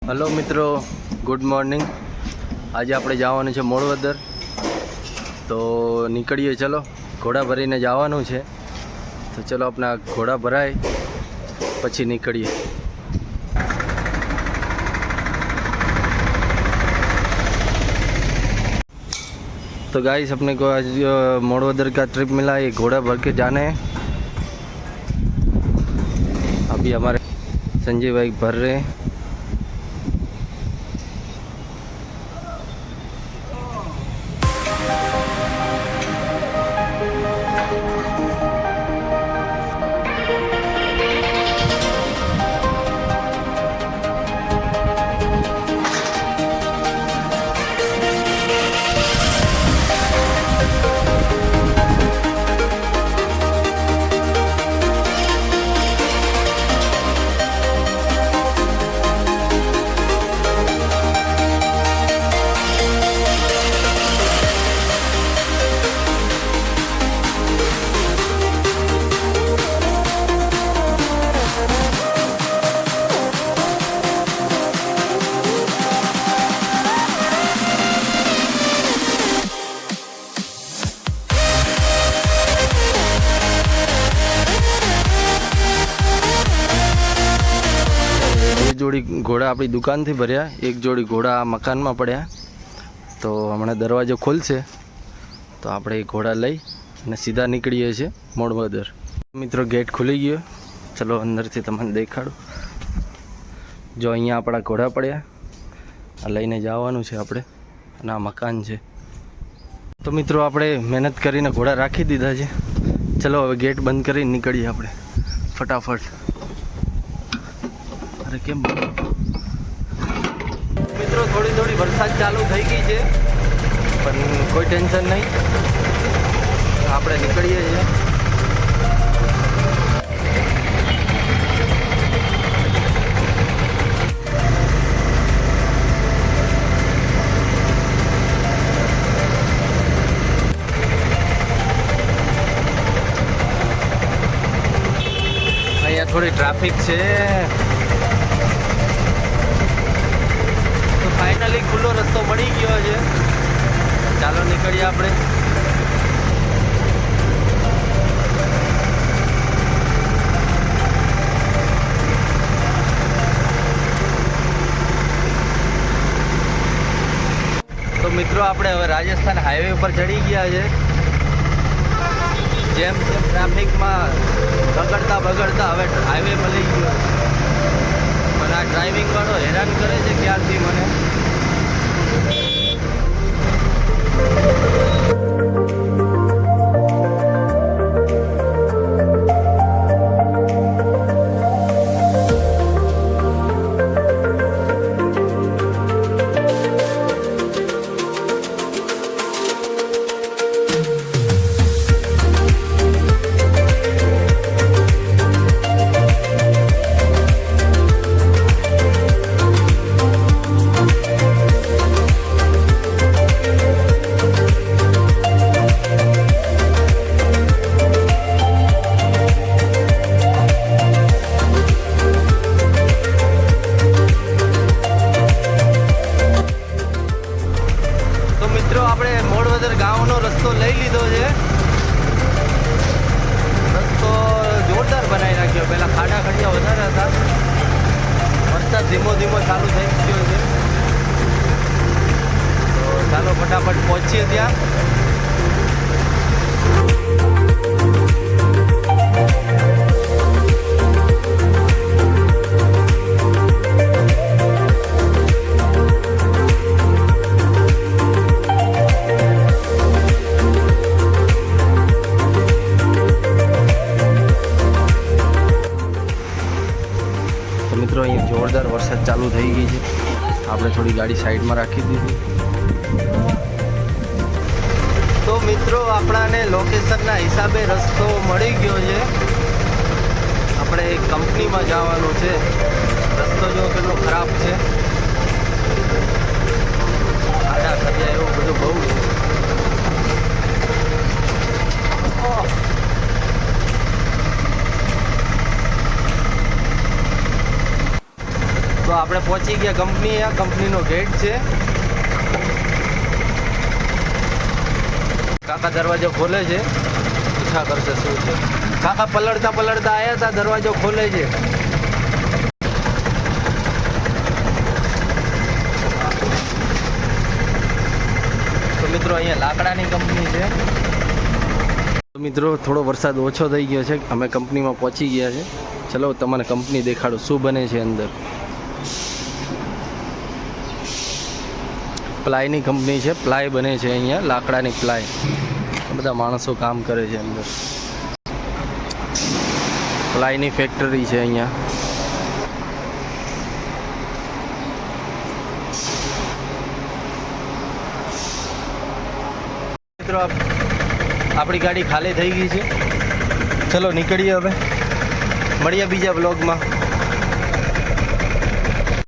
Hello मित्रों, good morning. आज આપણે જવાનું છે મોડવદર, તો નીકળીએ। ચલો, ઘોડા ભરીને જવાનું છે, તો ચલો આપણા ઘોડા ભરાય પછી નીકળીએ। तो गाइस, अपने को आज मोड़वदर का ट्रिप मिला, ये घोड़ा भर के जाने हैं। अभी हमारे संजय भाई भर रहे हैं। जोड़ी घोड़ा अपनी दुकान थी भर्या, एक जोड़ी घोड़ा मकान में पड़ा। तो हमने दरवाजो खोलशे तो आप घोड़ा लई ने सीधा निकळीए छे मोड़वदर। मित्रों, गेट खुली गयो, चलो अंदर थी तमने देखाडू। जो अहींया आपड़ा घोड़ा पड्या, आ लईने जवानुं छे आपणे, अने आ मकान छे। तो मित्रों, आपणे मेहनत करीने घोड़ा राखी दीधा छे। चलो हवे गेट बंद करीने निकळीए आपणे फटाफट। अरे केम मित्रों, थोड़ी थोड़ी वरसाद चालू थई गई है, पण कोई टेन्शन नहीं, आपणे निकळीए छे। अहींया थोड़ी ट्राफिक छे। फाइनली खुल्लो रस्तो मळी गयो छे, चालो निकळीए आपणे। तो मित्रों, आपणे हवे राजस्थान हाईवे पर चढ़ी गया छे। जेम जेम ट्राफिक में बगड़ता बगड़ता हवे हाईवे मळी गयो। पण आ ड्राइविंग वाळो हैरान करे छे क्यारथी मने। रस्तो लई लीधो छे। रस्तो जोरदार बनाई नाख्यो। पहला खाड़ा खड़िया वधारे हता, वरसाद धीमो धीमो चालू थई गयो छे। तो चालो फटाफट पहोंचीए त्यां। મિત્રો અહીંયા જોરદાર વરસાદ ચાલુ થઈ ગઈ છે। આપણે થોડી ગાડી સાઈડમાં રાખી દીધી. તો મિત્રો આપણાને લોકેશનના હિસાબે રસ્તો મળી ગયો છે. આપણે એક કંપનીમાં જવાનું છે. રસ્તો જો કેટલો ખરાબ છે, આડા કર્યા એવું બધું બહુ છે. તો આપણે પહોંચી ગયા કંપની. આ કંપનીનો ગેટ છે. કાકા દરવાજો ખોલે છે, પૂછા કરશે શું છે. કાકા પલળતા પલળતા આવ્યા હતા, દરવાજો ખોલે છે. તો મિત્રો અહીંયા લાકડાની કંપની છે. તો મિત્રો થોડો વરસાદ ઓછો થઈ ગયો છે, અમે કંપનીમાં પહોંચી ગયા છે. ચલો તમને કંપની દેખાડું શું બને છે અંદર. પ્લાયની કંપની છે, પ્લાય બને છે અહીંયા, લાકડાની પ્લાય. બધા માણસો કામ કરે છે અંદર. પ્લાયની ફેક્ટરી છે અહીંયા. મિત્રો આપણી ગાડી ખાલી થઈ ગઈ છે. ચલો નીકળીએ હવે, મળીએ બીજા બ્લોગમાં.